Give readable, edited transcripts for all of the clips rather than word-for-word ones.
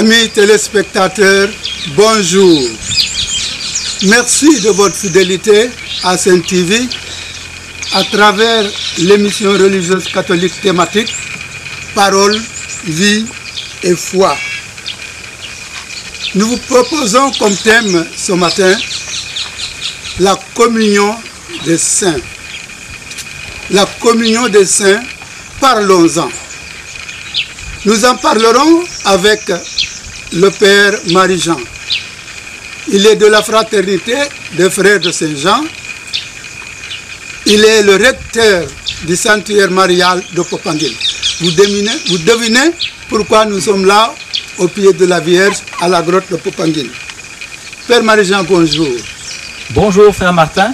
Amis téléspectateurs, bonjour. Merci de votre fidélité à Saint TV à travers l'émission religieuse catholique thématique Parole, vie et foi. Nous vous proposons comme thème ce matin la communion des saints. La communion des saints, parlons-en. Nous en parlerons avec le Père Marie-Jean. Il est de la fraternité des frères de Saint-Jean. Il est le recteur du sanctuaire marial de Popenguine. Vous devinez pourquoi nous sommes là, au pied de la Vierge, à la grotte de Popenguine. Père Marie-Jean, bonjour. Bonjour Frère Martin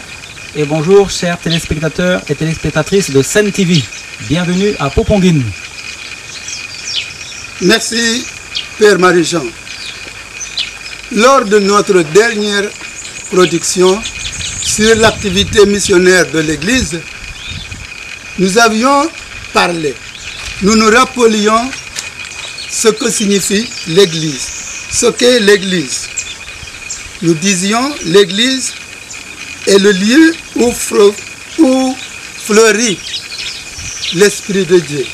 et bonjour chers téléspectateurs et téléspectatrices de Saint TV. Bienvenue à Popenguine. Merci Père Marie-Jean. Lors de notre dernière production sur l'activité missionnaire de l'Église, nous avions parlé, nous nous rappelions ce que signifie l'Église, ce qu'est l'Église. Nous disions l'Église est le lieu où fleurit l'Esprit de Dieu.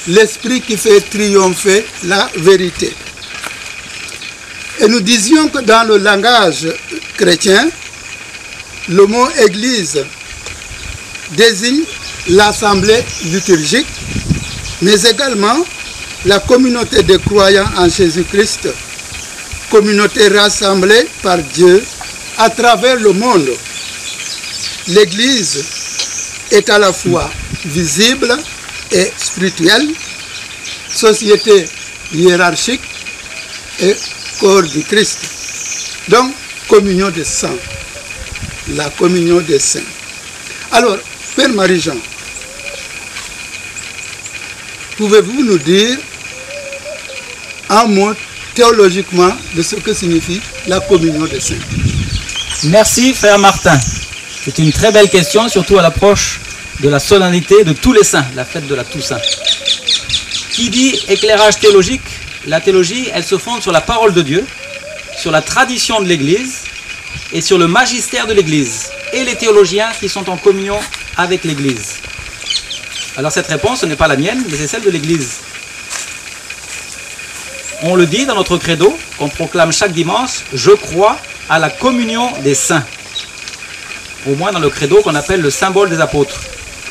L'Esprit qui fait triompher la vérité. Et nous disions que dans le langage chrétien, le mot Église désigne l'assemblée liturgique, mais également la communauté des croyants en Jésus-Christ, communauté rassemblée par Dieu à travers le monde. L'Église est à la fois visible et spirituelle, société hiérarchique et corps du Christ. Donc, communion des saints. La communion des saints. Alors, Père Marie-Jean, pouvez-vous nous dire un mot théologiquement de ce que signifie la communion des saints? Merci Frère Martin. C'est une très belle question, surtout à l'approche de la solennité de tous les saints, la fête de la Toussaint. Qui dit éclairage théologique, la théologie, elle se fonde sur la parole de Dieu, sur la tradition de l'Église et sur le magistère de l'Église et les théologiens qui sont en communion avec l'Église. Alors cette réponse, ce n'est pas la mienne, mais c'est celle de l'Église. On le dit dans notre credo, qu'on proclame chaque dimanche, je crois à la communion des saints. Au moins dans le credo qu'on appelle le symbole des apôtres.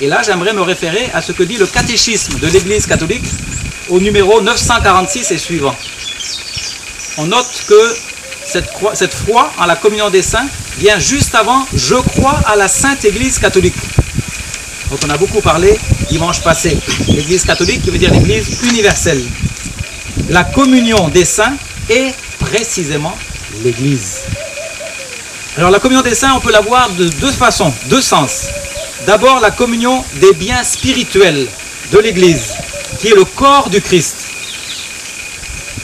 Et là, j'aimerais me référer à ce que dit le catéchisme de l'Église catholique au numéro 946 et suivant. On note que cette foi en la communion des saints vient juste avant « Je crois à la Sainte Église catholique ». Donc on a beaucoup parlé dimanche passé. L'Église catholique qui veut dire l'Église universelle. La communion des saints est précisément l'Église. Alors la communion des saints, on peut la voir de deux façons, deux sens. D'abord la communion des biens spirituels de l'Église, qui est le corps du Christ.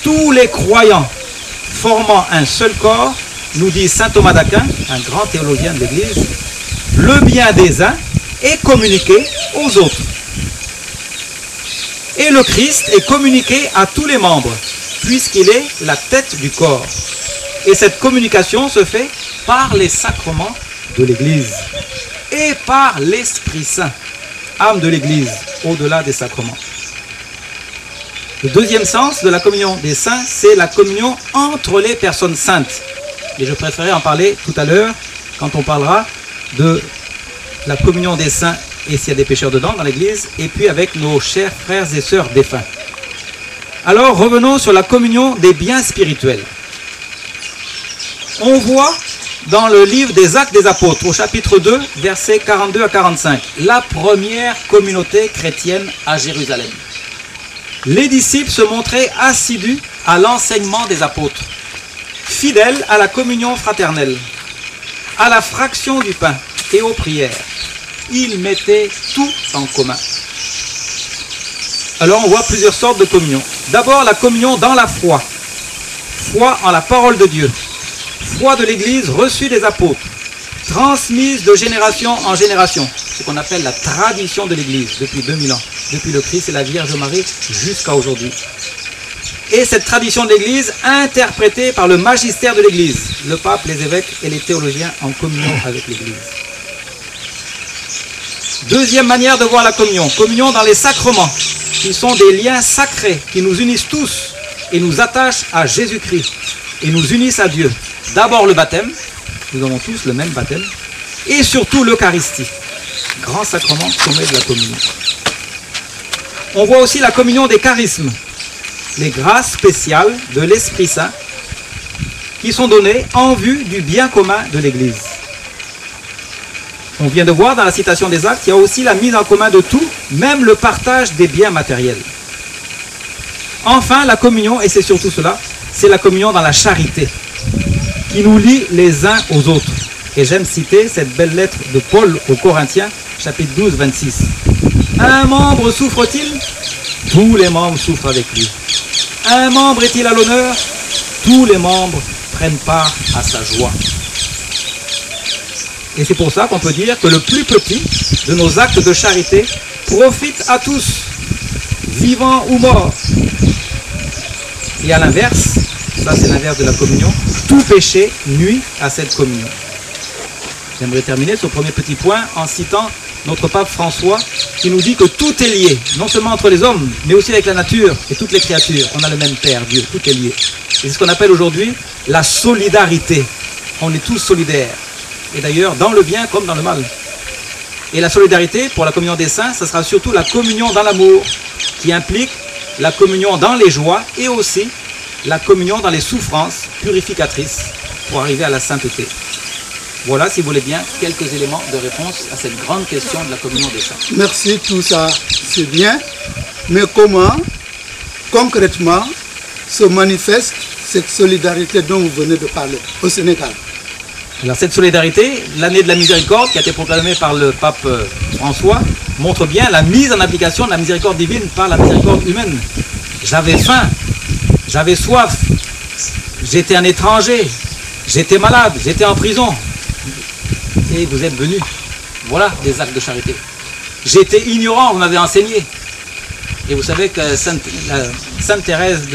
Tous les croyants formant un seul corps, nous dit saint Thomas d'Aquin, un grand théologien de l'Église, le bien des uns est communiqué aux autres. Et le Christ est communiqué à tous les membres, puisqu'il est la tête du corps. Et cette communication se fait par les sacrements de l'Église et par l'Esprit Saint, âme de l'Église, au-delà des sacrements. Le deuxième sens de la communion des saints, c'est la communion entre les personnes saintes. Et je préférerais en parler tout à l'heure, quand on parlera de la communion des saints et s'il y a des pécheurs dedans dans l'Église, et puis avec nos chers frères et sœurs défunts. Alors revenons sur la communion des biens spirituels. On voit dans le livre des Actes des Apôtres, au chapitre 2, versets 42 à 45, la première communauté chrétienne à Jérusalem. Les disciples se montraient assidus à l'enseignement des apôtres, fidèles à la communion fraternelle, à la fraction du pain et aux prières. Ils mettaient tout en commun. Alors on voit plusieurs sortes de communion. D'abord la communion dans la foi. Foi en la parole de Dieu. Foi de l'Église reçue des apôtres. Transmise de génération en génération. Ce qu'on appelle la tradition de l'Église depuis 2000 ans. Depuis le Christ et la Vierge Marie jusqu'à aujourd'hui. et cette tradition de l'Église interprétée par le magistère de l'Église, le pape, les évêques et les théologiens en communion avec l'Église. Deuxième manière de voir la communion, communion dans les sacrements, qui sont des liens sacrés qui nous unissent tous et nous attachent à Jésus-Christ et nous unissent à Dieu. D'abord le baptême, nous avons tous le même baptême, et surtout l'Eucharistie, grand sacrement sommet de la communion. On voit aussi la communion des charismes, les grâces spéciales de l'Esprit Saint qui sont données en vue du bien commun de l'Église. On vient de voir dans la citation des Actes, il y a aussi la mise en commun de tout, même le partage des biens matériels. Enfin, la communion, et c'est surtout cela, c'est la communion dans la charité, qui nous lie les uns aux autres. Et j'aime citer cette belle lettre de Paul aux Corinthiens, chapitre 12, 26. Un membre souffre-t-il? Tous les membres souffrent avec lui. Un membre est-il à l'honneur? Tous les membres prennent part à sa joie. Et c'est pour ça qu'on peut dire que le plus petit de nos actes de charité profite à tous, vivants ou morts. Et à l'inverse, ça c'est l'inverse de la communion, tout péché nuit à cette communion. J'aimerais terminer ce premier petit point en citant notre pape François qui nous dit que tout est lié, non seulement entre les hommes, mais aussi avec la nature et toutes les créatures. On a le même Père, Dieu, tout est lié. Et c'est ce qu'on appelle aujourd'hui la solidarité. On est tous solidaires. Et d'ailleurs, dans le bien comme dans le mal. Et la solidarité, pour la communion des saints, ça sera surtout la communion dans l'amour, qui implique la communion dans les joies et aussi la communion dans les souffrances purificatrices pour arriver à la sainteté. Voilà, si vous voulez bien, quelques éléments de réponse à cette grande question de la communion des saints. Merci, tout ça, c'est bien. Mais comment, concrètement, se manifeste cette solidarité dont vous venez de parler au Sénégal? Alors cette solidarité, l'année de la miséricorde qui a été proclamée par le pape François, montre bien la mise en application de la miséricorde divine par la miséricorde humaine. J'avais faim, j'avais soif, j'étais un étranger, j'étais malade, j'étais en prison. Et vous êtes venus. Voilà des actes de charité. J'étais ignorant, vous m'avez enseigné. Et vous savez que Sainte Thérèse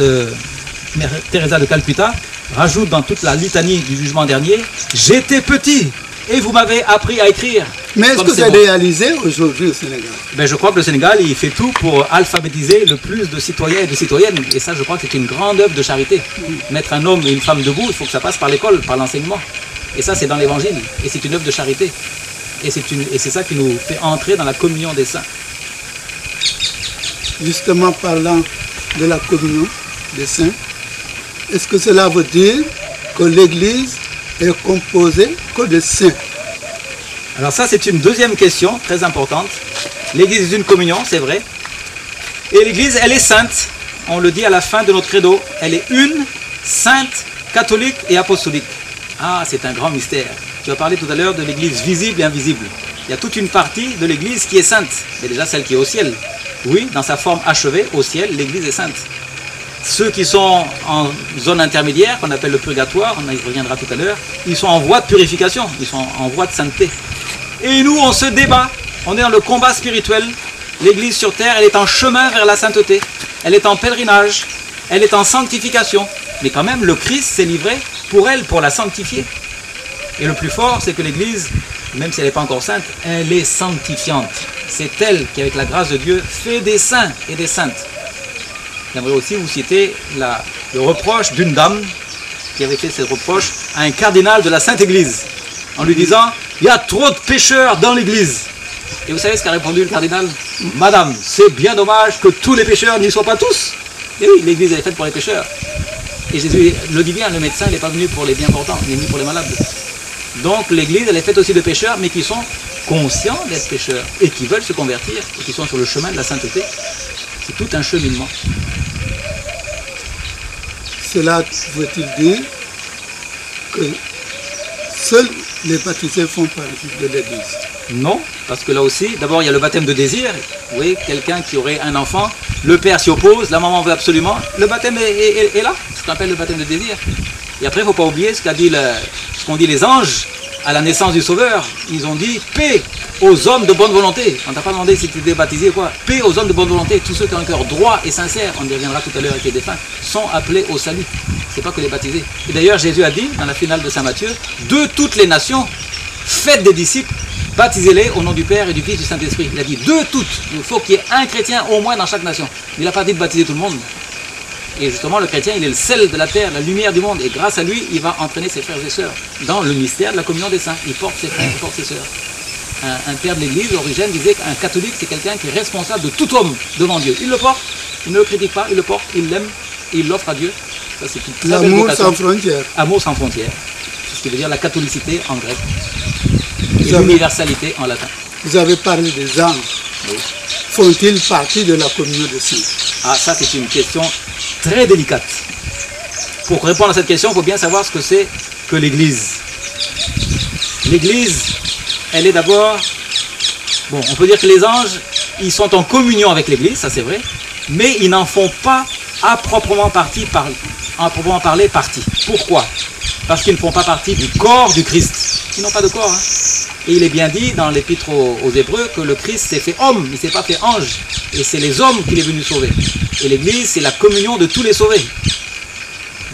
Teresa de Calcutta rajoute dans toute la litanie du jugement dernier, j'étais petit et vous m'avez appris à écrire. Mais est-ce que c'est réalisé aujourd'hui au Sénégal? Ben, je crois que le Sénégal, il fait tout pour alphabétiser le plus de citoyens et de citoyennes. Et ça, je crois que c'est une grande œuvre de charité. Mettre un homme et une femme debout, il faut que ça passe par l'école, par l'enseignement. Et ça, c'est dans l'Évangile. Et c'est une œuvre de charité. Et c'est ça qui nous fait entrer dans la communion des saints. Justement, parlant de la communion des saints, est-ce que cela veut dire que l'Église est composée que de saints? Alors ça, c'est une deuxième question très importante. L'Église est une communion, c'est vrai. Et l'Église, elle est sainte. On le dit à la fin de notre credo. Elle est une, sainte, catholique et apostolique. Ah, c'est un grand mystère. Tu as parlé tout à l'heure de l'Église visible et invisible. Il y a toute une partie de l'Église qui est sainte. Mais déjà celle qui est au ciel. Oui, dans sa forme achevée, au ciel, l'Église est sainte. Ceux qui sont en zone intermédiaire, qu'on appelle le purgatoire, on y reviendra tout à l'heure, ils sont en voie de purification, ils sont en voie de sainteté. Et nous, on se débat, on est dans le combat spirituel. L'Église sur terre, elle est en chemin vers la sainteté, elle est en pèlerinage, elle est en sanctification. Mais quand même, le Christ s'est livré pour elle, pour la sanctifier. Et le plus fort, c'est que l'Église, même si elle n'est pas encore sainte, elle est sanctifiante. C'est elle qui, avec la grâce de Dieu, fait des saints et des saintes. J'aimerais aussi vous citer le reproche d'une dame qui avait fait ce reproche à un cardinal de la Sainte Église, en lui disant « Il y a trop de pécheurs dans l'Église ». Et vous savez ce qu'a répondu le cardinal? « Madame, c'est bien dommage que tous les pécheurs n'y soient pas tous. » Et oui, l'Église est faite pour les pécheurs. Et Jésus le dit bien, le médecin n'est pas venu pour les bien portants, il est venu pour les malades. Donc l'Église, elle est faite aussi de pécheurs, mais qui sont conscients d'être pécheurs et qui veulent se convertir et qui sont sur le chemin de la sainteté. C'est tout un cheminement. Cela veut-il dire que seuls les baptisés font partie de l'Église? Non, parce que là aussi, d'abord il y a le baptême de désir. Oui, quelqu'un qui aurait un enfant, le père s'y oppose, la maman veut absolument, le baptême est là, ce qu'on appelle le baptême de désir. Et après, il ne faut pas oublier ce qu'ont dit les anges à la naissance du Sauveur, ils ont dit paix aux hommes de bonne volonté. On ne t'a pas demandé si tu étais baptisé ou quoi. Paix aux hommes de bonne volonté. Tous ceux qui ont un cœur droit et sincère, on y reviendra tout à l'heure avec les défunts, sont appelés au salut. C'est pas que les baptisés. Et d'ailleurs, Jésus a dit dans la finale de Saint Matthieu, de toutes les nations, faites des disciples, baptisez-les au nom du Père et du Fils et du Saint-Esprit. Il a dit de toutes. Il faut qu'il y ait un chrétien au moins dans chaque nation. Il n'a pas dit de baptiser tout le monde. Et justement, le chrétien, il est le sel de la terre, la lumière du monde. Et grâce à lui, il va entraîner ses frères et sœurs dans le mystère de la communion des saints. Il porte ses frères, il porte ses sœurs. Un père de l'église, Origène, disait qu'un catholique, c'est quelqu'un qui est responsable de tout homme devant Dieu. Il le porte, il ne le critique pas, il le porte, il l'aime, et il l'offre à Dieu. Ça, c'est une très belle l'amour vocation. sans frontières. Amour sans frontières. C'est ce qui veut dire la catholicité en grec. Et l'universalité en latin. Vous avez parlé des anges. Oui. Font-ils partie de la communion des saints? Ah, ça, c'est une question très délicate. Pour répondre à cette question, il faut bien savoir ce que c'est que l'Église. L'Église, elle est d'abord... Bon, on peut dire que les anges, ils sont en communion avec l'Église, ça c'est vrai, mais ils n'en font pas à proprement parler partie. Pourquoi? Parce qu'ils ne font pas partie du corps du Christ. Ils n'ont pas de corps. Hein. Et il est bien dit dans l'épître aux Hébreux que le Christ s'est fait homme, il ne s'est pas fait ange. Et c'est les hommes qu'il est venu sauver. Et l'Église, c'est la communion de tous les sauvés.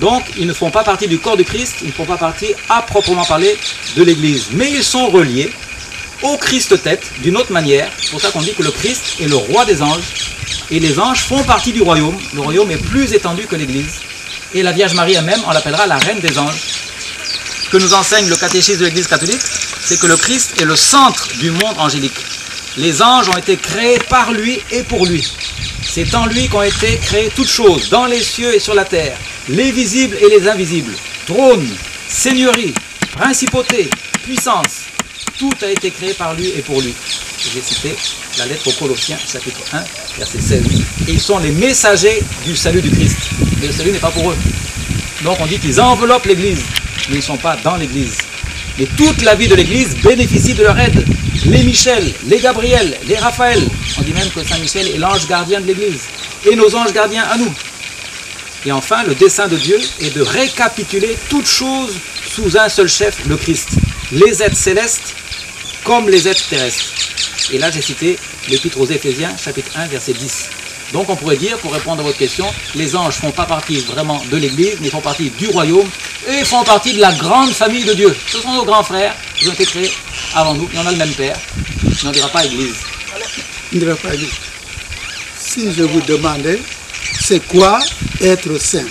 Donc, ils ne font pas partie du corps du Christ, ils ne font pas partie à proprement parler de l'Église. Mais ils sont reliés au Christ tête d'une autre manière. C'est pour ça qu'on dit que le Christ est le roi des anges. Et les anges font partie du royaume. Le royaume est plus étendu que l'Église. Et la Vierge Marie elle-même, on l'appellera la reine des anges. Ce que nous enseigne le catéchisme de l'Église catholique, c'est que le Christ est le centre du monde angélique. Les anges ont été créés par lui et pour lui. C'est en lui qu'ont été créées toutes choses, dans les cieux et sur la terre, les visibles et les invisibles, trône, seigneurie, principauté, puissance. Tout a été créé par lui et pour lui. J'ai cité la lettre aux Colossiens, chapitre 1, verset 16. Et ils sont les messagers du salut du Christ. Mais le salut n'est pas pour eux. Donc on dit qu'ils enveloppent l'Église, mais ils ne sont pas dans l'Église. Mais toute la vie de l'Église bénéficie de leur aide. Les Michel, les Gabriel, les Raphaël. On dit même que Saint Michel est l'ange gardien de l'Église. Et nos anges gardiens à nous. Et enfin, le dessein de Dieu est de récapituler toutes choses sous un seul chef, le Christ. Les êtres célestes comme les êtres terrestres. Et là, j'ai cité l'Épître aux Éphésiens, chapitre 1, verset 10. Donc on pourrait dire, pour répondre à votre question, les anges ne font pas partie vraiment de l'Église, mais ils font partie du royaume, et font partie de la grande famille de Dieu. Ce sont nos grands frères, ils ont été créés avant nous, et on a le même Père, mais on ne dira pas Église. On ne dira pas Église. Si je vous demandais, c'est quoi être saint?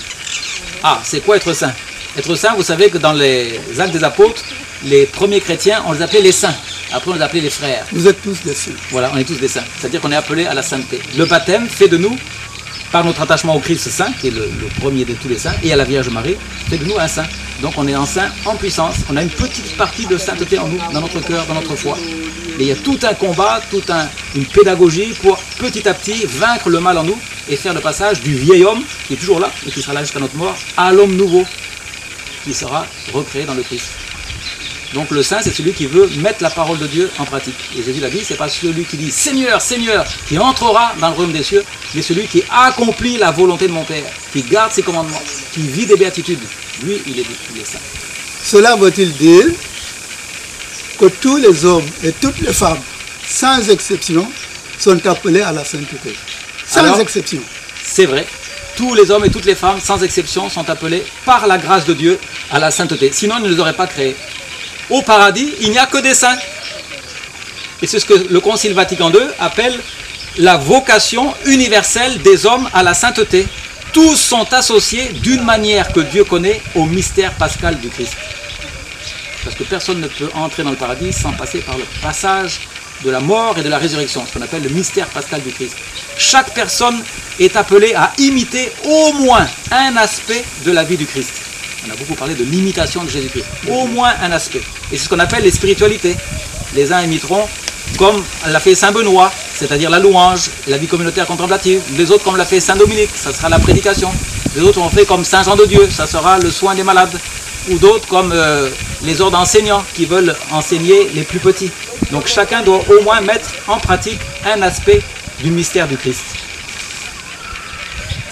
Ah, c'est quoi être saint? Être saint, vous savez que dans les Actes des Apôtres, les premiers chrétiens, on les appelait les saints. Après, on les appelait les frères. Vous êtes tous des saints. Voilà, on est tous des saints. C'est-à-dire qu'on est appelés à la sainteté. Le baptême fait de nous, par notre attachement au Christ saint, qui est le premier de tous les saints, et à la Vierge Marie, fait de nous un saint. Donc on est un saint en puissance. On a une petite partie de sainteté en nous, dans notre cœur, dans notre foi. Et il y a tout un combat, une pédagogie pour petit à petit vaincre le mal en nous et faire le passage du vieil homme, qui est toujours là, et qui sera là jusqu'à notre mort, à l'homme nouveau, qui sera recréé dans le Christ. Donc le saint, c'est celui qui veut mettre la parole de Dieu en pratique. Et Jésus l'a dit, c'est pas celui qui dit « Seigneur, Seigneur » qui entrera dans le royaume des cieux, mais celui qui accomplit la volonté de mon Père, qui garde ses commandements, qui vit des béatitudes. Lui, il est saint. Cela veut-il dire que tous les hommes et toutes les femmes, sans exception, sont appelés à la sainteté? Sans exception. C'est vrai. Tous les hommes et toutes les femmes, sans exception, sont appelés par la grâce de Dieu à la sainteté. Sinon, il ne les aurait pas créés. Au paradis, il n'y a que des saints. Et c'est ce que le Concile Vatican II appelle la vocation universelle des hommes à la sainteté. Tous sont associés d'une manière que Dieu connaît au mystère pascal du Christ. Parce que personne ne peut entrer dans le paradis sans passer par le passage de la mort et de la résurrection, ce qu'on appelle le mystère pascal du Christ. Chaque personne est appelée à imiter au moins un aspect de la vie du Christ. On a beaucoup parlé de l'imitation de Jésus-Christ. Au moins un aspect. Et c'est ce qu'on appelle les spiritualités. Les uns imiteront comme l'a fait Saint Benoît, c'est-à-dire la louange, la vie communautaire contemplative. Les autres comme l'a fait Saint Dominique, ça sera la prédication. Les autres ont fait comme Saint Jean de Dieu, ça sera le soin des malades. Ou d'autres comme les ordres enseignants qui veulent enseigner les plus petits. Donc chacun doit au moins mettre en pratique un aspect du mystère du Christ.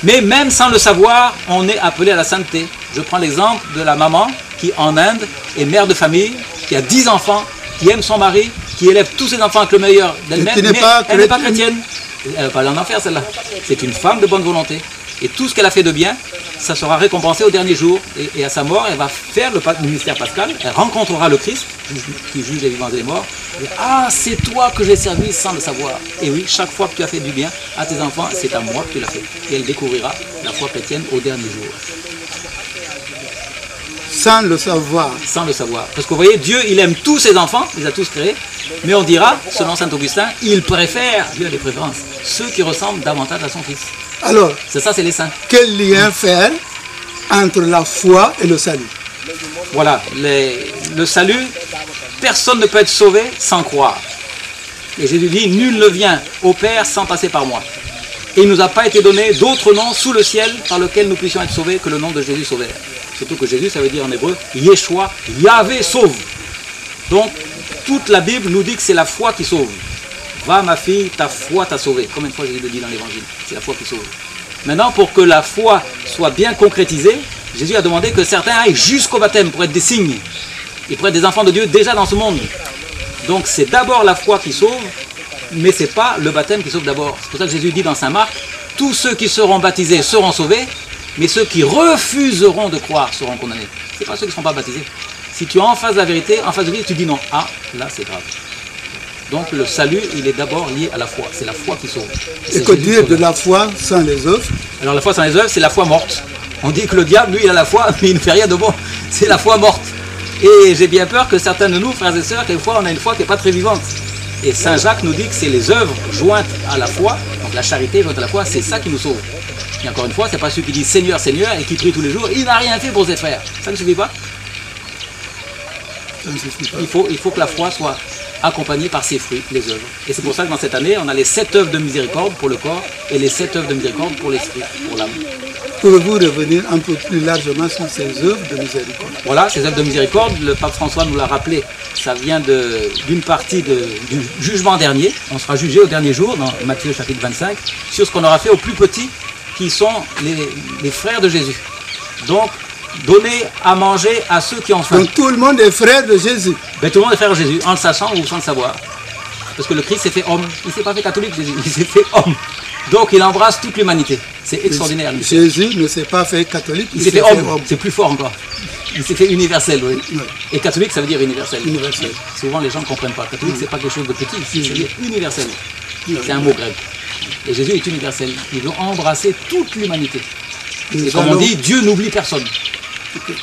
Mais même sans le savoir, on est appelé à la sainteté. Je prends l'exemple de la maman qui, en Inde, est mère de famille qui a 10 enfants, qui aime son mari, qui élève tous ses enfants avec le meilleur d'elle-même, mais elle n'est pas chrétienne. Elle va pas aller en enfer, celle-là. C'est une femme de bonne volonté. Et tout ce qu'elle a fait de bien, ça sera récompensé au dernier jour. Et à sa mort, elle va faire le mystère pascal, elle rencontrera le Christ, qui juge les vivants et les morts. Et, ah, c'est toi que j'ai servi sans le savoir. Et oui, chaque fois que tu as fait du bien à tes enfants, c'est à moi que tu l'as fait. Et elle découvrira la foi chrétienne au dernier jour. Sans le savoir. Sans le savoir. Parce que vous voyez, Dieu, il aime tous ses enfants, il les a tous créés, mais on dira, selon saint Augustin, il préfère, Dieu a des préférences, ceux qui ressemblent davantage à son Fils. Alors, c'est ça, c'est les saints. Quel lien faire entre la foi et le salut? Voilà, le salut, personne ne peut être sauvé sans croire. Et Jésus dit, nul ne vient au Père sans passer par moi. Et il ne nous a pas été donné d'autre nom sous le ciel par lequel nous puissions être sauvés que le nom de Jésus Sauveur. Surtout que Jésus, ça veut dire en hébreu, Yeshua, Yahvé sauve. Donc, toute la Bible nous dit que c'est la foi qui sauve. Va ma fille, ta foi t'a sauvé. Combien de fois Jésus le dit dans l'évangile? C'est la foi qui sauve. Maintenant, pour que la foi soit bien concrétisée, Jésus a demandé que certains aillent jusqu'au baptême pour être des signes. Et pour être des enfants de Dieu déjà dans ce monde. Donc c'est d'abord la foi qui sauve, mais ce n'est pas le baptême qui sauve d'abord. C'est pour ça que Jésus dit dans Saint Marc, tous ceux qui seront baptisés seront sauvés, mais ceux qui refuseront de croire seront condamnés. Ce n'est pas ceux qui ne seront pas baptisés. Si tu es en face de la vérité, en face de Dieu, tu dis non. Ah, là c'est grave. Donc le salut, il est d'abord lié à la foi. C'est la foi qui sauve. Et que dire de la foi sans les œuvres? Alors la foi sans les œuvres, c'est la foi morte. On dit que le diable, lui, il a la foi, mais il ne fait rien de bon. C'est la foi morte. Et j'ai bien peur que certains de nous, frères et sœurs, quelquefois, on a une foi qui n'est pas très vivante. Et Saint Jacques nous dit que c'est les œuvres jointes à la foi, donc la charité jointe à la foi, c'est ça qui nous sauve. Et encore une fois, ce n'est pas celui qui dit Seigneur, Seigneur, et qui prie tous les jours, il n'a rien fait pour ses frères. Ça ne suffit pas. Il faut que la foi soit accompagnée par ses fruits, les œuvres. Et c'est pour ça que dans cette année, on a les 7 œuvres de miséricorde pour le corps et les 7 œuvres de miséricorde pour l'esprit, pour l'âme. Pouvez-vous revenir un peu plus largement sur ces œuvres de miséricorde? Voilà, ces œuvres de miséricorde, le pape François nous l'a rappelé, ça vient d'une partie du jugement dernier. On sera jugé au dernier jour, dans Matthieu chapitre 25, sur ce qu'on aura fait aux plus petits, qui sont les frères de Jésus. Donc, donner à manger à ceux qui ont faim. Donc tout le monde est frère de Jésus. Ben, tout le monde est frère de Jésus, en le sachant ou sans le savoir. Parce que le Christ s'est fait homme. Il ne s'est pas fait catholique, Jésus. Il s'est fait homme. Donc il embrasse toute l'humanité. C'est extraordinaire. Jésus ne s'est pas fait catholique. Il s'est fait homme. C'est plus fort encore. Il s'est fait universel, oui. Ouais. Et catholique, ça veut dire universel. Universel. Souvent les gens ne comprennent pas. Catholique, c'est pas quelque chose de petit. Ça veut dire universel. C'est un mot grec. Et Jésus est universel. Il veut embrasser toute l'humanité. Et comme on dit, Dieu n'oublie personne. Okay.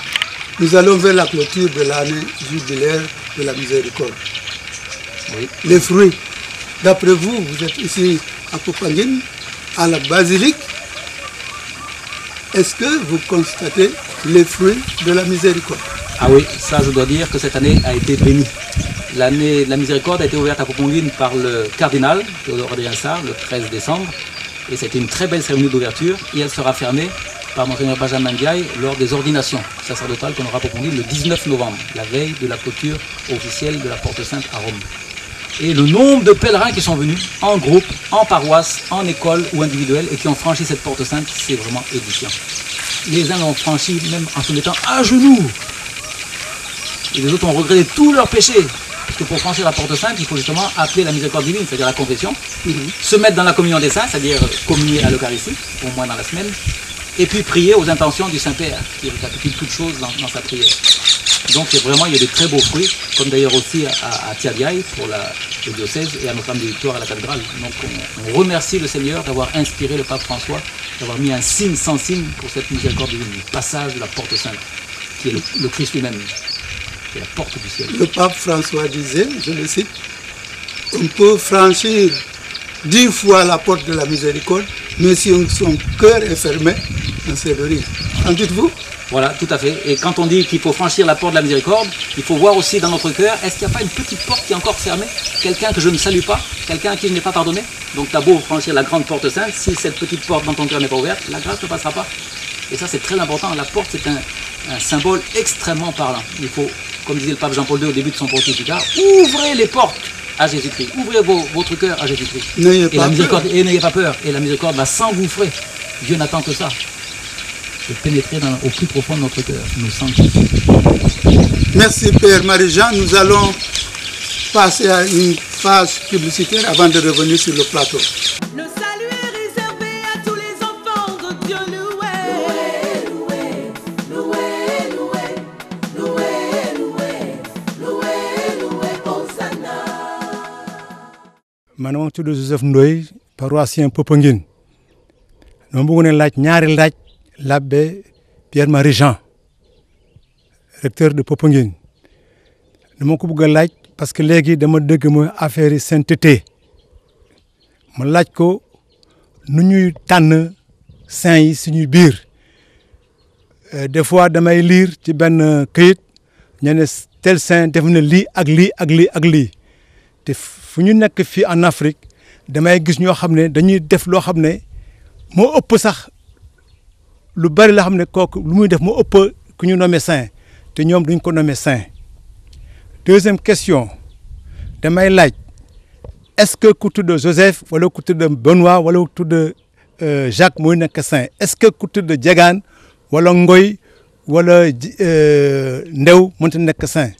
Nous allons vers la clôture de l'année jubilaire de la miséricorde. Oui. Les fruits. D'après vous, vous êtes ici à Popenguine, à la basilique. Est-ce que vous constatez les fruits de la miséricorde? Ah oui, ça je dois dire que cette année a été bénie. L'année de la miséricorde a été ouverte à Popenguine par le cardinal Théodore Adrien Sarr le 13 décembre. Et c'était une très belle cérémonie d'ouverture et elle sera fermée par Monseigneur Benjamin Ndiaye lors des ordinations sacerdotales qu'on aura approfondies le 19 novembre, la veille de la clôture officielle de la Porte Sainte à Rome. Et le nombre de pèlerins qui sont venus, en groupe, en paroisse, en école ou individuel, et qui ont franchi cette Porte Sainte, c'est vraiment édifiant. Les uns l'ont franchi même en se mettant à genoux. Et les autres ont regretté tous leurs péchés. Parce que pour franchir la Porte Sainte, il faut justement appeler la miséricorde divine, c'est-à-dire la confession, se mettre dans la communion des saints, c'est-à-dire communier à l'Eucharistie, au moins dans la semaine, et puis prier aux intentions du Saint-Père, qui récapitule toutes choses dans sa prière. Donc vraiment, il y a de très beaux fruits, comme d'ailleurs aussi à Tiadiaï pour le diocèse et à Notre-Dame de Victoire à la cathédrale. Donc on remercie le Seigneur d'avoir inspiré le pape François, d'avoir mis un signe sans signe pour cette miséricorde divine, le passage de la Porte Sainte, qui est le Christ lui-même, qui est la porte du ciel. Le pape François disait, je le cite, on peut franchir 10 fois la porte de la miséricorde, mais si son cœur est fermé, on sait de rien. En dites-vous? Voilà, tout à fait. Et quand on dit qu'il faut franchir la porte de la miséricorde, il faut voir aussi dans notre cœur, est-ce qu'il n'y a pas une petite porte qui est encore fermée? Quelqu'un que je ne salue pas? Quelqu'un à qui je n'ai pas pardonné? Donc tu as beau franchir la grande porte sainte, si cette petite porte dans ton cœur n'est pas ouverte, la grâce ne passera pas. Et ça c'est très important, la porte c'est un symbole extrêmement parlant. Il faut, comme disait le pape Jean-Paul II au début de son pontificat, ouvrez les portes à Jésus-Christ, ouvrez votre cœur à Jésus-Christ. Et n'ayez pas peur, et la miséricorde va s'engouffrer. Dieu n'attend que ça. De pénétrer au plus profond de notre cœur, nous sanctifier. Merci Père Marie-Jean. Nous allons passer à une phase publicitaire avant de revenir sur le plateau. Le salut est réservé à tous les enfants de Dieu. Loué, loué, loué, loué, loué, loué, loué, Hosanna. Man maa tudd Joseph Ndoye paroissien Popenguine dama bëggoon a laaj ñaari laaj l'abbé Pierre Marie-Jean recteur de Popenguine dama ko bëgg a laaj parce que léegi dama dégg mooy affaire yi sainteté ma laaj ko nu ñuy tànn saint yi suñuy biir des fois damay lire ci benn këyit ñu ne tel saint def na lii ak lii ak lii ak lii te fu ñu nekk fii en Afrique damay gis ñoo xam ne dañuy def loo xam ne moo ëpp sax lu bari la xam ne kooku lu muy def moo ëpp ku ñu nommé saint te ñoom duñ ko nommé saint. Deuxième question damay laaj est-ce que ku tudd Joseph wala ku tudd Benoît wala ku tudd Jacques mooy nekk saint est-ce que ku tudd Jegaan wala Ngoy wala Ndew mënta nekk saint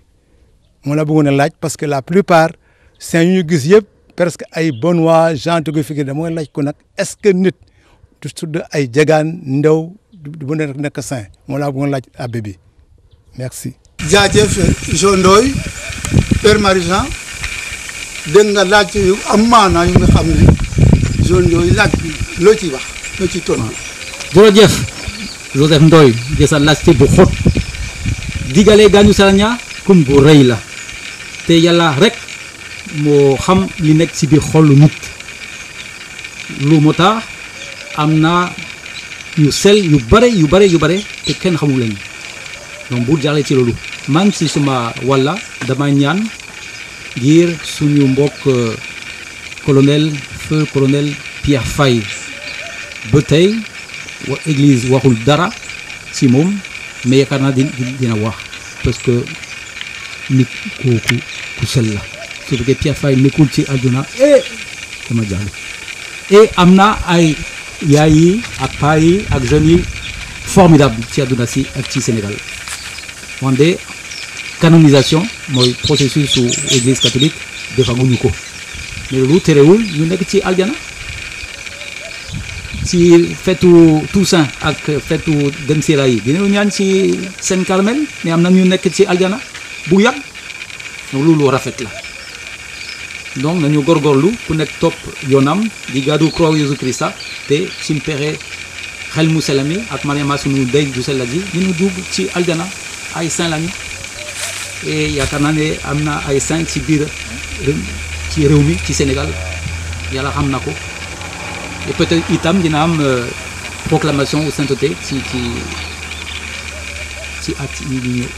moo la bëggoon a laaj parce que la plupart saint yu ñu gis yëpp presque ay Benoît Jean te koy figure damay laaj ko nag est-ce que nit du tudd ay Jegaan Ndew du mën a nekk saint moo la bëggoon laaj abbé bi merci. jaajëf Jean Ndoye Père Marie-Jean dégg nga laaj yu am maanaa yu nga xam ne Jean Ndoye laaj bi loo ciy wax loo ciy tontu. jërëjëf Joseph Ndoye di sa laajte bu xóot digale gaañu salaña kum bu rëy la te yàlla rek moo xam li nekk ci biir xolu nit lu moo tax am na ñu sel yu bare te kenn xamul leen donc bu jàllee ci loolu man ci suma walla dama ñaan ngir suñu mbokk colonel feu colonel Pierre Faye ba tey wa église waxul dara ci moom mais yaakaar naa dina wax parce que nit kooku ku sell la su fekkee Pierre Faye nekkul ci àdduna dama jàll et am na ay yaay yi ak paa yi ak jeunes yi formidable ci àdduna si ak ci Sénégal wante canonisation mooy processus su église catholique defaguñu ko mais loolu terewul ñu nekk ci aljana ci fetu Toussaint ak fetu Dem Sira yi dinañu ñaan ci Saint Carmel mais am na ñu nekk ci aljana bu yàgg loolu lu rafet la donc nañu góorgóorlu ku nekk topp yoonam di gàddu croix Jésus Christa te suñ pexe xel mu sell mi ak Mariama sunu ndey ju sell ji ñu dugg ci aljana ay saint lañu et yaakaar naa ne am na ay saint ci biir ci réew mi ci Sénégal yàlla xam na ko et peut-être itam dina am proclamation ou sainteté ci at yi di ñëw.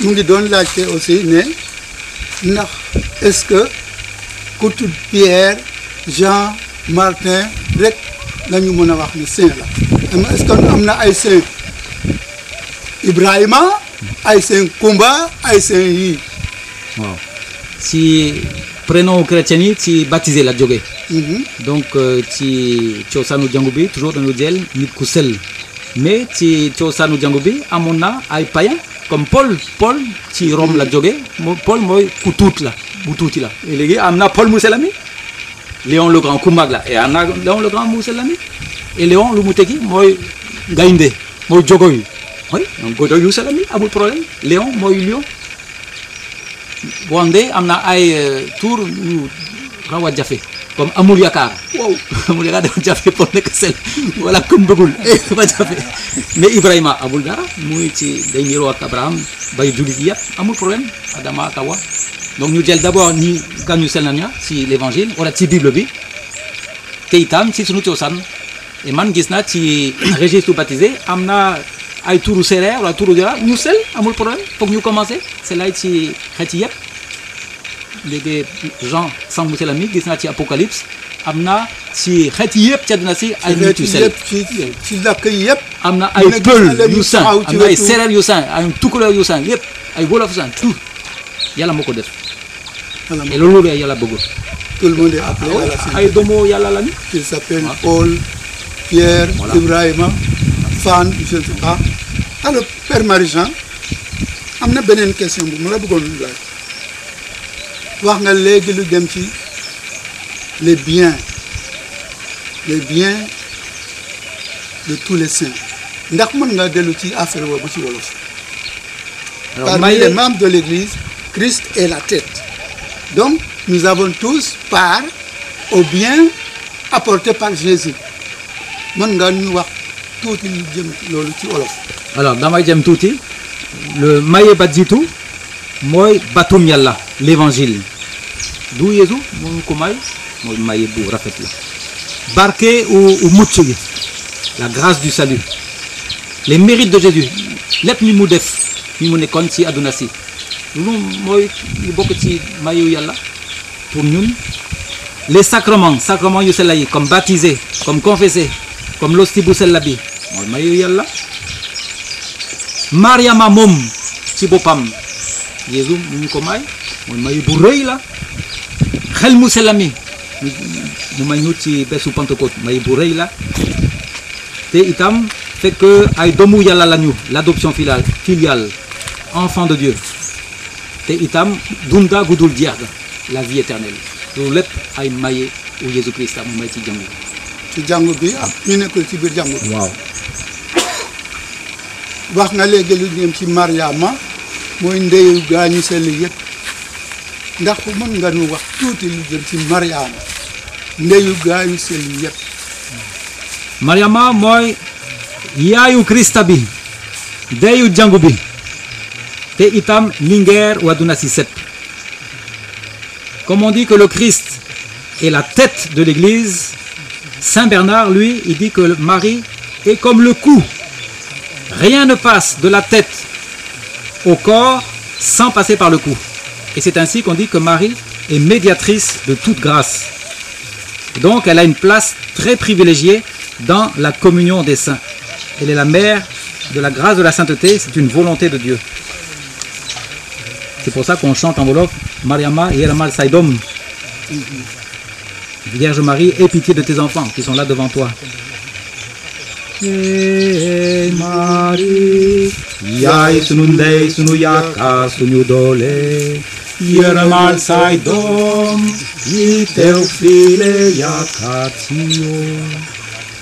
mu ngi doon laajte aussi ne ndax est-ce que ku tudd Pierre Jean Martin rek la ñu mën a wax ne saint la est-ce que am na ay saint Ibrahima ay saint Kumba ay saint yi. waaw ci prénom chrétien yi ci baptisé la jógee. donc ci cosaanu jàngu bi toujours dañu jël nit ku sell mais ci cosaanu jàngu bi amoon na ay païens comme Paul ci Rome la jógee Paul mooy ku tuut la bu tuuti la et léegi am na Paul mu sell mi Léon le Grand ku mag la et am na Léon le Grand mu sell mi et Léon lu mu tekki mooy gaynde mooy jogo yi oui donc gojo yu sell mi amul problème Léon mooy lion wande am na ay tour yu xaw a jafe comme amul yaakaar wow amul yaakaar dafa jafe pour nekk sel wala comme bëggul dafa jafe mais Ibrahima amul dara muy ci day niroo ak Abraham bay jullit yëpp amul problème Adama ak Awa donc ñu jël d'abord ñi gaañu sel nañu ci l'évangile wala ci bible bi te itam ci sunu cosaan et man gis naa ci registre baptisé am na ay turu séeréer wala turu dara ñu sel amul problème foog ñu commencer c'est là ci xeet yëpp léegi Jean sang mu sell mi gis naa ci Apocalypse am na ci xeet yëpp ci àdduna si ay nit yu sell ci dàkk yëpp am na ay pël yu saint am na ay séeréer yu saint ay tukulóor yu saint yëpp ay wolof yu saint tout yàlla moo ko def et loolu la yàlla bëgg tout le monde est appelé à la sainteté ay doomu yàlla lañu il s'appelle Paul Pierre Ibrahima Fan je ne sais pas alors Père Marie-Jean am na beneen question bu ma la bëggoon laaj wax nga léegi lu dem ci les biens de tous les saints ndax mën nga dellu ci affaire boobu ci wolof. Alors, Parmi les membres de l'Église, Christ est la tête. Donc, nous avons tous part au bien apporté par Jésus. Mën nga ñu wax tuuti lu jëm loolu ci wolof. alors damay jëm tuuti le maye bajitu mooy batum yàlla l'évangile du Yeesu moom ko may mooy maye bu rafet la barke u mucc gi la grâce du salut les mérites de Jésus lépp ni mu def ni mu nekkoon ci àdduna si loolu mooy ñu bokk ci mayu yàlla pour ñun les sacrements yu sell yi comme baptisé comme confessé comme l'hostie bu sell bi mooy mayu yàlla Mariama moom ci boppam Yeesu mu ngi ko may mooy mayu bu rëy la xel mu sell mi mu may ñu ci bésu Pentecôte mayu bu rëy la te itam fekk ay doomu yàlla lañu l'adoption filiale enfant de Dieu te itam dunda gu dul jeex ga la vie éternelle loolu lépp ay maye u Jésus Christ mu may ci jàngu ci jàngu bi ak ñu nekkul ci biir jàngu bi. waaw wax nga léegi lu jëm ci Mariama mooy ndeyu gaañu sell yëpp ndax mën nga nu wax tuuti lu jëm ci Mariama ndeyu gaañu sell yëpp. Mariama mooy yaayu Krista bi ndeyu jàngu bi te itam lingeer waduna si set. Comme on dit que le Christ est la tête de l'Église, Saint Bernard, lui, il dit que Marie est comme le cou. Rien ne passe de la tête au corps sans passer par le cou. Et c'est ainsi qu'on dit que Marie est médiatrice de toute grâce. Donc elle a une place très privilégiée dans la communion des saints. Elle est la mère de la grâce de la sainteté, c'est une volonté de Dieu. C'est pour ça qu'on chante en wolof Mariama Yeramal Saïdom. Vierge Marie, aie pitié de tes enfants qui sont là devant toi. Marie, yaay sunu ndey sunu yaakaar sunu doole. Yeramal Saïdom, yi teew file yaakaar ci yow.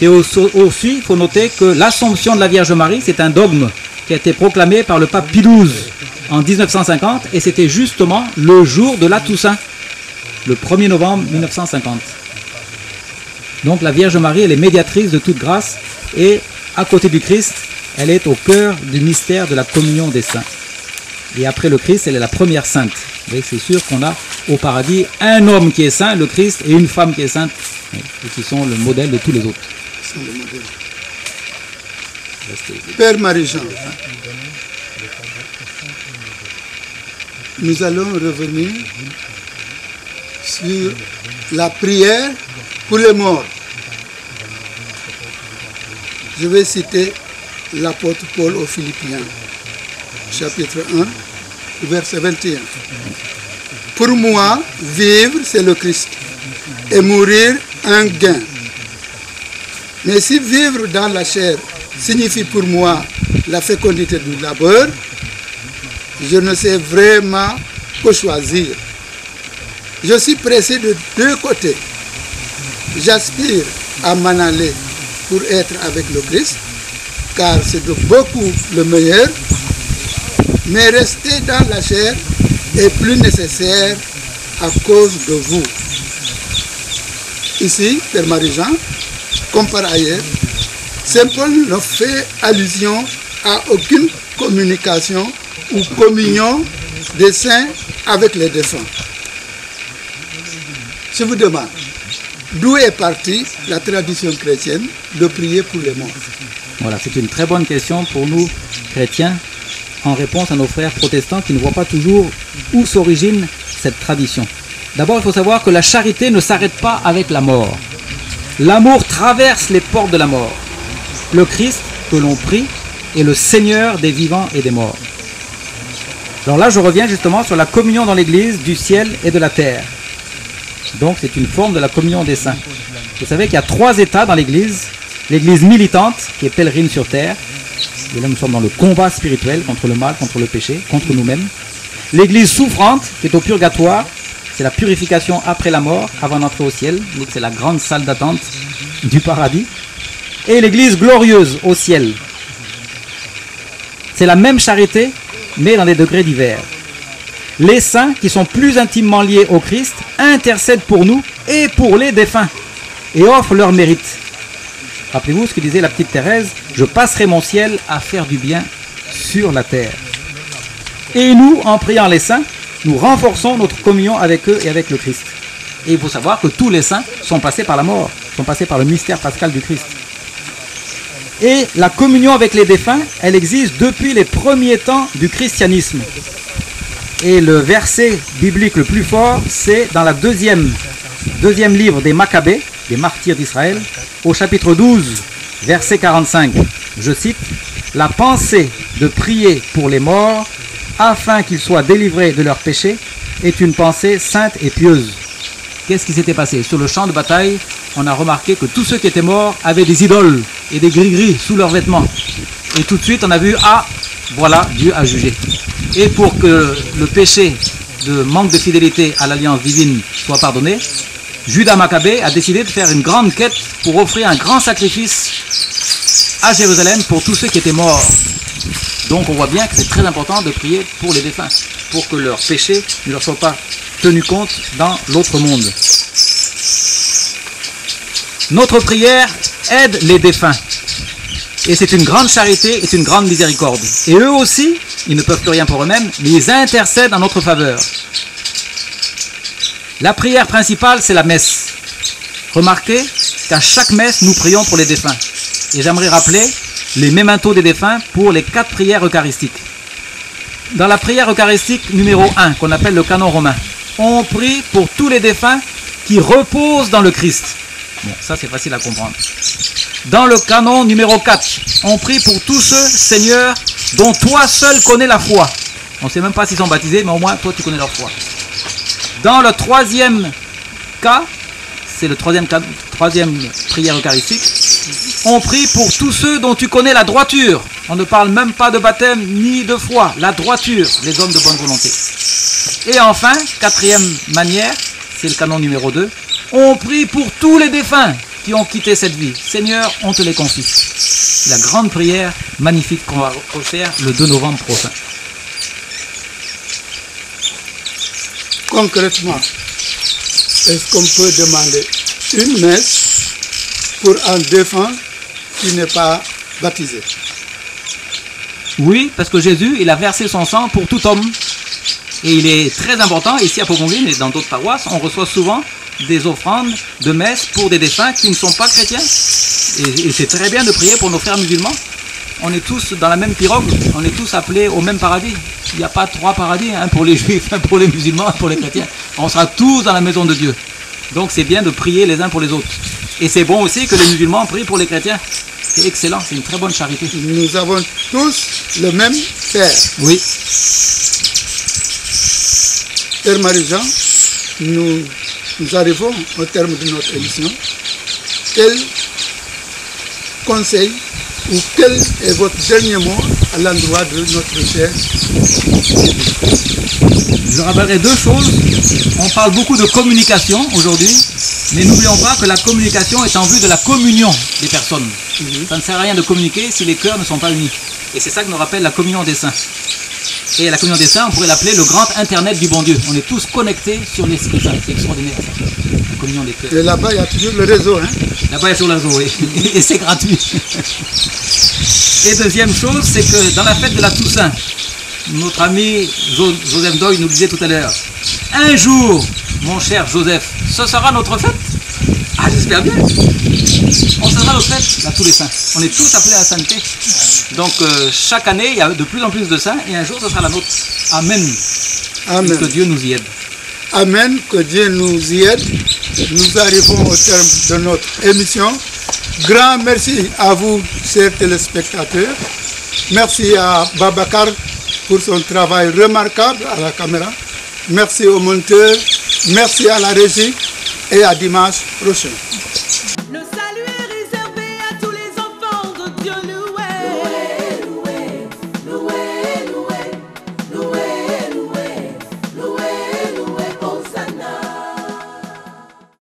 Et aussi, il faut noter que l'Assomption de la Vierge Marie, c'est un dogme qui a été proclamé par le pape Pie XII en 1950 et c'était justement le jour de la Toussaint, le 1er novembre 1950. Donc la Vierge Marie, elle est médiatrice de toute grâce et à côté du Christ, elle est au cœur du mystère de la communion des saints. Et après le Christ, elle est la première sainte. Vous voyez, c'est sûr qu'on a au paradis un homme qui est saint, le Christ, et une femme qui est sainte, et qui sont le modèle de tous les autres. Père Marie-Jean, nous allons revenir sur la prière pour les morts. Je vais citer l'apôtre Paul aux Philippiens, chapitre 1, verset 21. Pour moi, vivre, c'est le Christ, et mourir, un gain. Mais si vivre dans la chair signifie pour moi la fécondité du labeur, je ne sais vraiment que choisir. Je suis pressé de deux côtés. J'aspire à m'en aller pour être avec le Christ, car c'est de beaucoup le meilleur, mais rester dans la chair est plus nécessaire à cause de vous. Ici, Père Marie-Jean, comme par ailleurs, Saint Paul ne fait allusion à aucune communication ou communion des saints avec les défunts. Je vous demande, d'où est partie la tradition chrétienne de prier pour les morts? Voilà, c'est une très bonne question pour nous, chrétiens, en réponse à nos frères protestants qui ne voient pas toujours où s'origine cette tradition. D'abord, il faut savoir que la charité ne s'arrête pas avec la mort. L'amour traverse les portes de la mort. Le Christ que l'on prie est le Seigneur des vivants et des morts. Alors là, je reviens justement sur la communion dans l'Église du ciel et de la terre. Donc, c'est une forme de la communion des saints. Vous savez qu'il y a 3 états dans l'Église. L'Église militante, qui est pèlerine sur terre. Et là, nous sommes dans le combat spirituel contre le mal, contre le péché, contre nous-mêmes. L'église souffrante, qui est au purgatoire, c'est la purification après la mort, avant d'entrer au ciel. Donc c'est la grande salle d'attente du paradis. Et l'église glorieuse au ciel. C'est la même charité, mais dans des degrés divers. Les saints, qui sont plus intimement liés au Christ, intercèdent pour nous et pour les défunts, et offrent leur mérite. Rappelez-vous ce que disait la petite Thérèse, « Je passerai mon ciel à faire du bien sur la terre ». Et nous, en priant les saints, nous renforçons notre communion avec eux et avec le Christ. Et il faut savoir que tous les saints sont passés par la mort, sont passés par le mystère pascal du Christ. Et la communion avec les défunts, elle existe depuis les premiers temps du christianisme. Et le verset biblique le plus fort, c'est dans la deuxième livre des Maccabées, des martyrs d'Israël, au chapitre 12, verset 45. Je cite, « La pensée de prier pour les morts, afin qu'ils soient délivrés de leurs péchés, est une pensée sainte et pieuse. » Qu'est-ce qui s'était passé? Sur le champ de bataille, on a remarqué que tous ceux qui étaient morts avaient des idoles et des gris-gris sous leurs vêtements. Et tout de suite, on a vu, ah, voilà, Dieu a jugé. Et pour que le péché de manque de fidélité à l'alliance divine soit pardonné, Judas Maccabée a décidé de faire une grande quête pour offrir un grand sacrifice à Jérusalem pour tous ceux qui étaient morts. Donc on voit bien que c'est très important de prier pour les défunts, pour que leurs péchés ne leur soient pas tenus compte dans l'autre monde. Notre prière aide les défunts. Et c'est une grande charité et une grande miséricorde. Et eux aussi, ils ne peuvent plus rien pour eux-mêmes, mais ils intercèdent en notre faveur. La prière principale, c'est la messe. Remarquez qu'à chaque messe, nous prions pour les défunts. Et j'aimerais rappeler les mémentos des défunts pour les 4 prières eucharistiques. Dans la prière eucharistique numéro 1, qu'on appelle le canon romain, on prie pour tous les défunts qui reposent dans le Christ. Bon, ça c'est facile à comprendre. Dans le canon numéro 4, on prie pour tous ceux, Seigneur, dont toi seul connais la foi. On ne sait même pas s'ils sont baptisés, mais au moins toi tu connais leur foi. Dans le 3e cas, c'est le troisième prière eucharistique, on prie pour tous ceux dont tu connais la droiture. On ne parle même pas de baptême ni de foi, la droiture, les hommes de bonne volonté. Et enfin, 4e manière, c'est le canon numéro 2, on prie pour tous les défunts qui ont quitté cette vie. Seigneur, on te les confie. La grande prière magnifique qu'on va refaire le 2 novembre prochain. Concrètement, est-ce qu'on peut demander une messe pour un défunt qui n'est pas baptisé? Oui, parce que Jésus, il a versé son sang pour tout homme. Et il est très important, ici à Poponville et dans d'autres paroisses, on reçoit souvent des offrandes de messe pour des défunts qui ne sont pas chrétiens. Et c'est très bien de prier pour nos frères musulmans. On est tous dans la même pirogue, on est tous appelés au même paradis. Il n'y a pas 3 paradis, hein, pour les juifs, pour les musulmans, pour les chrétiens. On sera tous dans la maison de Dieu. Donc c'est bien de prier les uns pour les autres. Et c'est bon aussi que les musulmans prient pour les chrétiens. C'est excellent, c'est une très bonne charité. Nous avons tous le même Père. Oui. Père Marie-Jean, nous arrivons au terme de notre émission. Quel conseil ou quel est votre dernier mot à l'endroit de notre Père? Je rappellerai 2 choses. On parle beaucoup de communication aujourd'hui, mais n'oublions pas que la communication est en vue de la communion des personnes. Ça ne sert à rien de communiquer si les cœurs ne sont pas unis. Et c'est ça que nous rappelle la communion des saints. Et la communion des saints, on pourrait l'appeler le grand internet du bon Dieu. On est tous connectés sur l'Esprit Saint. C'est extraordinaire, ça. La communion des cœurs. Et là-bas, il y a toujours le réseau. Hein? Là-bas, il y a toujours le réseau, oui. Et c'est gratuit. Et deuxième chose, c'est que dans la fête de la Toussaint, notre ami Joseph Doyle nous le disait tout à l'heure, un jour, mon cher Joseph, ce sera notre fête. Ah, j'espère bien. On sera notre fête, là, tous les saints. On est tous appelés à la sainteté. Donc, chaque année, il y a de plus en plus de saints, et un jour, ce sera la nôtre. Amen. Amen. Que Dieu nous y aide. Amen, que Dieu nous y aide. Nous arrivons au terme de notre émission. Grand merci à vous, chers téléspectateurs. Merci à Babacar pour son travail remarquable à la caméra. Merci au monteur, merci à la régie et à dimanche prochain.